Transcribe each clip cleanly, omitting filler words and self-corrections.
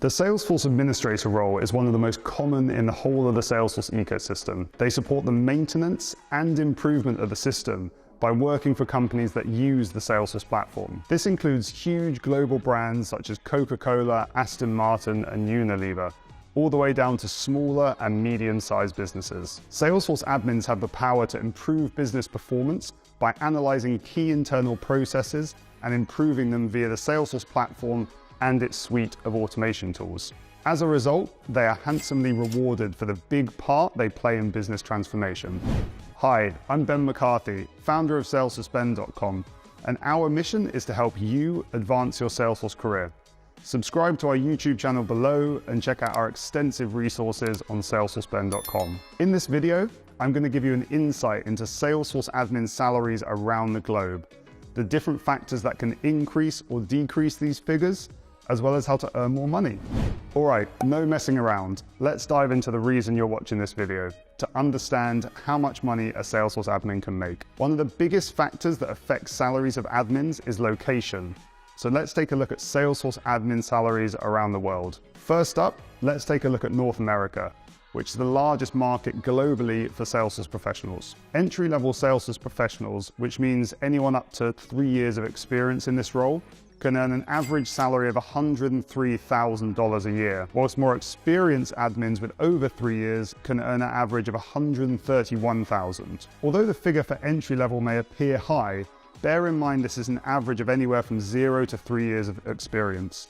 The Salesforce administrator role is one of the most common in the whole of the Salesforce ecosystem. They support the maintenance and improvement of the system by working for companies that use the Salesforce platform. This includes huge global brands such as Coca-Cola, Aston Martin, and Unilever, all the way down to smaller and medium-sized businesses. Salesforce admins have the power to improve business performance by analyzing key internal processes and improving them via the Salesforce platform and its suite of automation tools. As a result, they are handsomely rewarded for the big part they play in business transformation. Hi, I'm Ben McCarthy, founder of SalesforceBen.com, and our mission is to help you advance your Salesforce career. Subscribe to our YouTube channel below and check out our extensive resources on SalesforceBen.com. In this video, I'm going to give you an insight into Salesforce admin salaries around the globe, the different factors that can increase or decrease these figures, as well as how to earn more money. All right, no messing around. Let's dive into the reason you're watching this video, to understand how much money a Salesforce admin can make. One of the biggest factors that affects salaries of admins is location. So let's take a look at Salesforce admin salaries around the world. First up, let's take a look at North America, which is the largest market globally for Salesforce professionals. Entry-level Salesforce professionals, which means anyone up to 3 years of experience in this role, can earn an average salary of $103,000 a year, whilst more experienced admins with over 3 years can earn an average of $131,000. Although the figure for entry level may appear high, bear in mind this is an average of anywhere from 0 to 3 years of experience.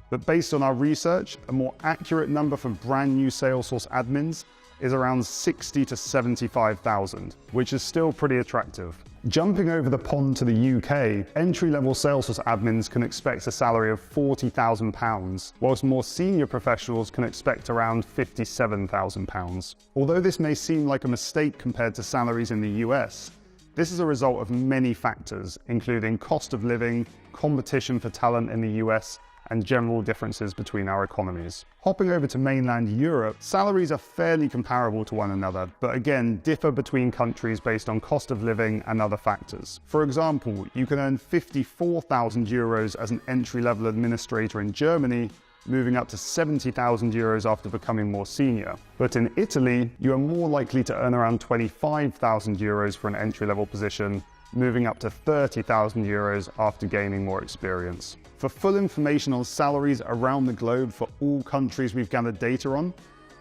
But based on our research, a more accurate number for brand new Salesforce admins is around 60 to 75,000, which is still pretty attractive. Jumping over the pond to the UK, entry-level Salesforce admins can expect a salary of £40,000, whilst more senior professionals can expect around £57,000. Although this may seem like a mistake compared to salaries in the US, this is a result of many factors, including cost of living, competition for talent in the US, and general differences between our economies. Hopping over to mainland Europe, salaries are fairly comparable to one another, but again differ between countries based on cost of living and other factors. For example, you can earn €54,000 as an entry-level administrator in Germany, moving up to €70,000 after becoming more senior. But in Italy, you are more likely to earn around €25,000 for an entry-level position, moving up to €30,000 after gaining more experience. For full information on salaries around the globe for all countries we've gathered data on,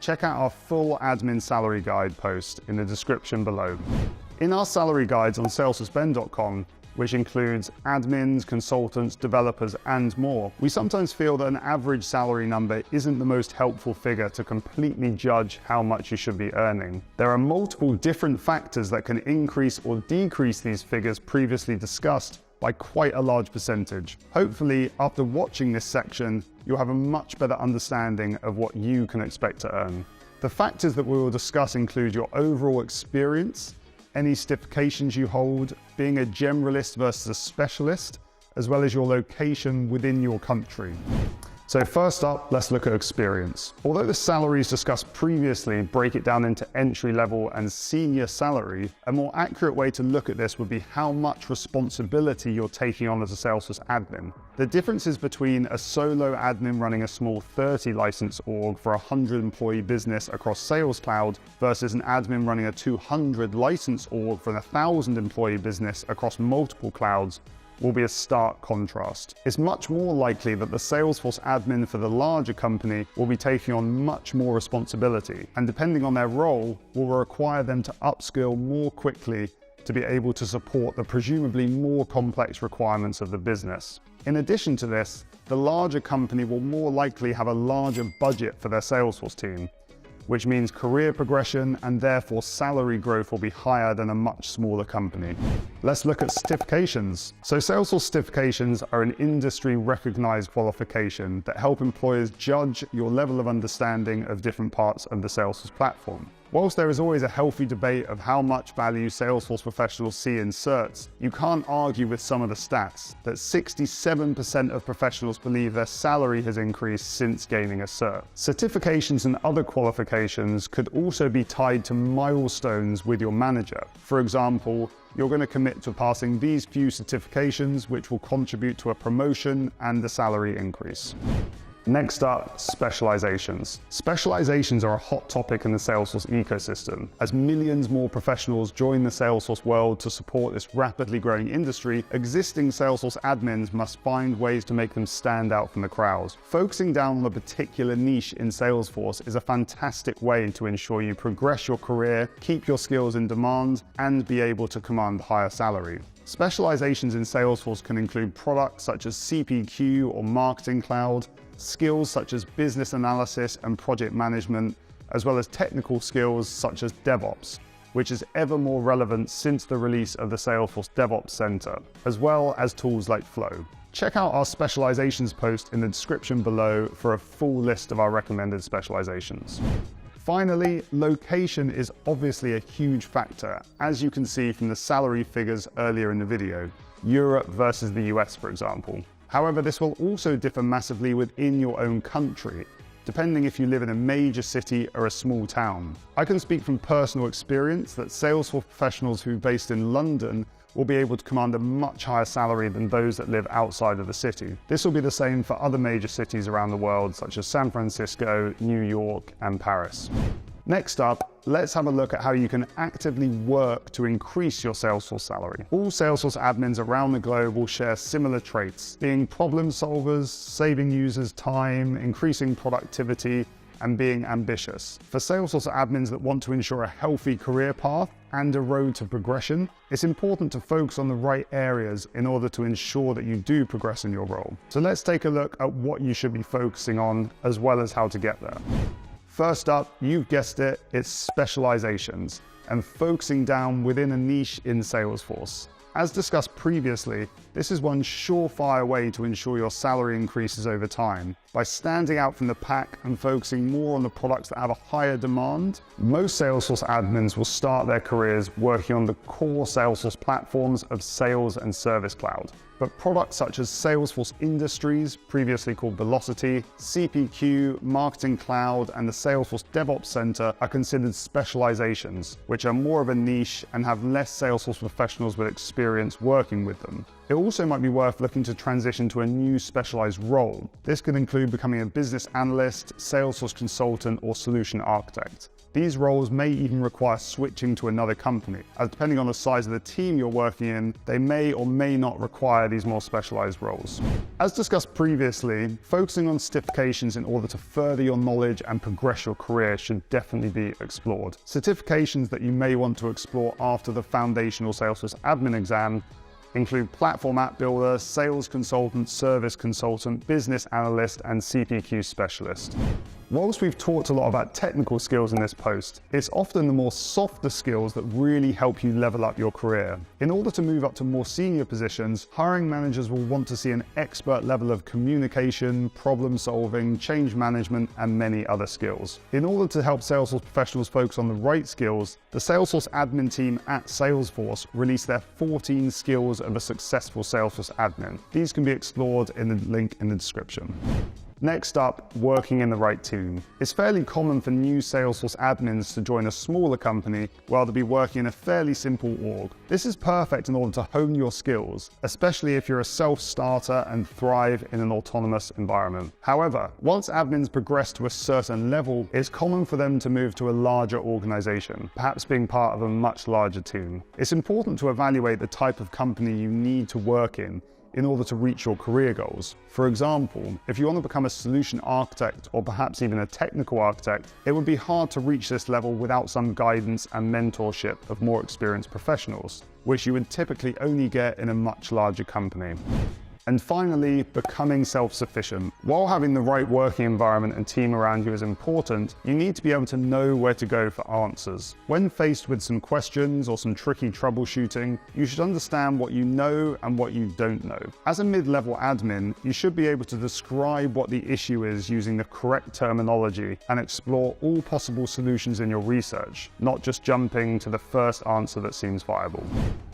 check out our full admin salary guide post in the description below. In our salary guides on SalesforceBen.com, which includes admins, consultants, developers, and more, we sometimes feel that an average salary number isn't the most helpful figure to completely judge how much you should be earning. There are multiple different factors that can increase or decrease these figures previously discussed by quite a large percentage. Hopefully, after watching this section, you'll have a much better understanding of what you can expect to earn. The factors that we will discuss include your overall experience, any certifications you hold, being a generalist versus a specialist, as well as your location within your country. So first up, let's look at experience. Although the salaries discussed previously break it down into entry level and senior salary, a more accurate way to look at this would be how much responsibility you're taking on as a Salesforce admin. The differences between a solo admin running a small 30 license org for a 100 employee business across Sales Cloud versus an admin running a 200 license org for an 1,000 employee business across multiple clouds will be a stark contrast. It's much more likely that the Salesforce admin for the larger company will be taking on much more responsibility, and depending on their role, will require them to upskill more quickly to be able to support the presumably more complex requirements of the business. In addition to this, the larger company will more likely have a larger budget for their Salesforce team, which means career progression and therefore salary growth will be higher than a much smaller company. Let's look at certifications. So Salesforce certifications are an industry recognized qualification that help employers judge your level of understanding of different parts of the Salesforce platform. Whilst there is always a healthy debate of how much value Salesforce professionals see in certs, you can't argue with some of the stats that 67% of professionals believe their salary has increased since gaining a cert. Certifications and other qualifications could also be tied to milestones with your manager. For example, you're going to commit to passing these few certifications, which will contribute to a promotion and a salary increase. Next up, specializations. Specializations are a hot topic in the Salesforce ecosystem. As millions more professionals join the Salesforce world to support this rapidly growing industry, existing Salesforce admins must find ways to make them stand out from the crowd. Focusing down on a particular niche in Salesforce is a fantastic way to ensure you progress your career, keep your skills in demand, and be able to command higher salary. Specializations in Salesforce can include products such as CPQ or Marketing Cloud, skills such as business analysis and project management, as well as technical skills such as DevOps, which is ever more relevant since the release of the Salesforce DevOps Center, as well as tools like Flow. Check out our specializations post in the description below for a full list of our recommended specializations. Finally, location is obviously a huge factor, as you can see from the salary figures earlier in the video, Europe versus the US, for example. However, this will also differ massively within your own country, depending if you live in a major city or a small town. I can speak from personal experience that Salesforce professionals who are based in London will be able to command a much higher salary than those that live outside of the city. This will be the same for other major cities around the world, such as San Francisco, New York, and Paris. Next up, let's have a look at how you can actively work to increase your Salesforce salary. All Salesforce admins around the globe will share similar traits, being problem solvers, saving users time, increasing productivity, and being ambitious. For Salesforce admins that want to ensure a healthy career path and a road to progression, it's important to focus on the right areas in order to ensure that you do progress in your role. So let's take a look at what you should be focusing on, as well as how to get there. First up, you've guessed it, it's specializations and focusing down within a niche in Salesforce. As discussed previously, this is one surefire way to ensure your salary increases over time. By standing out from the pack and focusing more on the products that have a higher demand, most Salesforce admins will start their careers working on the core Salesforce platforms of Sales and Service Cloud. But products such as Salesforce Industries, previously called Velocity, CPQ, Marketing Cloud, and the Salesforce DevOps Center are considered specializations, which are more of a niche and have less Salesforce professionals with experience working with them. It also might be worth looking to transition to a new specialized role. This could include becoming a business analyst, Salesforce consultant, or solution architect. These roles may even require switching to another company, as depending on the size of the team you're working in, they may or may not require these more specialized roles. As discussed previously, focusing on certifications in order to further your knowledge and progress your career should definitely be explored. Certifications that you may want to explore after the foundational Salesforce admin exam include Platform App Builder, Sales Consultant, Service Consultant, Business Analyst, and CPQ Specialist. Whilst we've talked a lot about technical skills in this post, it's often the more softer skills that really help you level up your career. In order to move up to more senior positions, hiring managers will want to see an expert level of communication, problem solving, change management, and many other skills. In order to help Salesforce professionals focus on the right skills, the Salesforce admin team at Salesforce released their 14 skills of a successful Salesforce admin. These can be explored in the link in the description. Next up, working in the right team. It's fairly common for new Salesforce admins to join a smaller company while they'll be working in a fairly simple org. This is perfect in order to hone your skills, especially if you're a self-starter and thrive in an autonomous environment. However, once admins progress to a certain level, it's common for them to move to a larger organization, perhaps being part of a much larger team. It's important to evaluate the type of company you need to work in order to reach your career goals. For example, if you want to become a solution architect or perhaps even a technical architect, it would be hard to reach this level without some guidance and mentorship of more experienced professionals, which you would typically only get in a much larger company. And finally, becoming self-sufficient. While having the right working environment and team around you is important, you need to be able to know where to go for answers. When faced with some questions or some tricky troubleshooting, you should understand what you know and what you don't know. As a mid-level admin, you should be able to describe what the issue is using the correct terminology and explore all possible solutions in your research, not just jumping to the first answer that seems viable.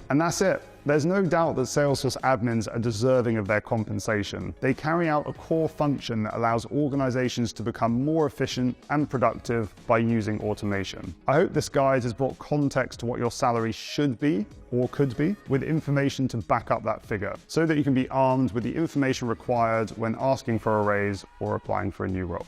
And that's it. There's no doubt that Salesforce admins are deserving of their compensation. They carry out a core function that allows organizations to become more efficient and productive by using automation. I hope this guide has brought context to what your salary should be or could be, with information to back up that figure, so that you can be armed with the information required when asking for a raise or applying for a new role.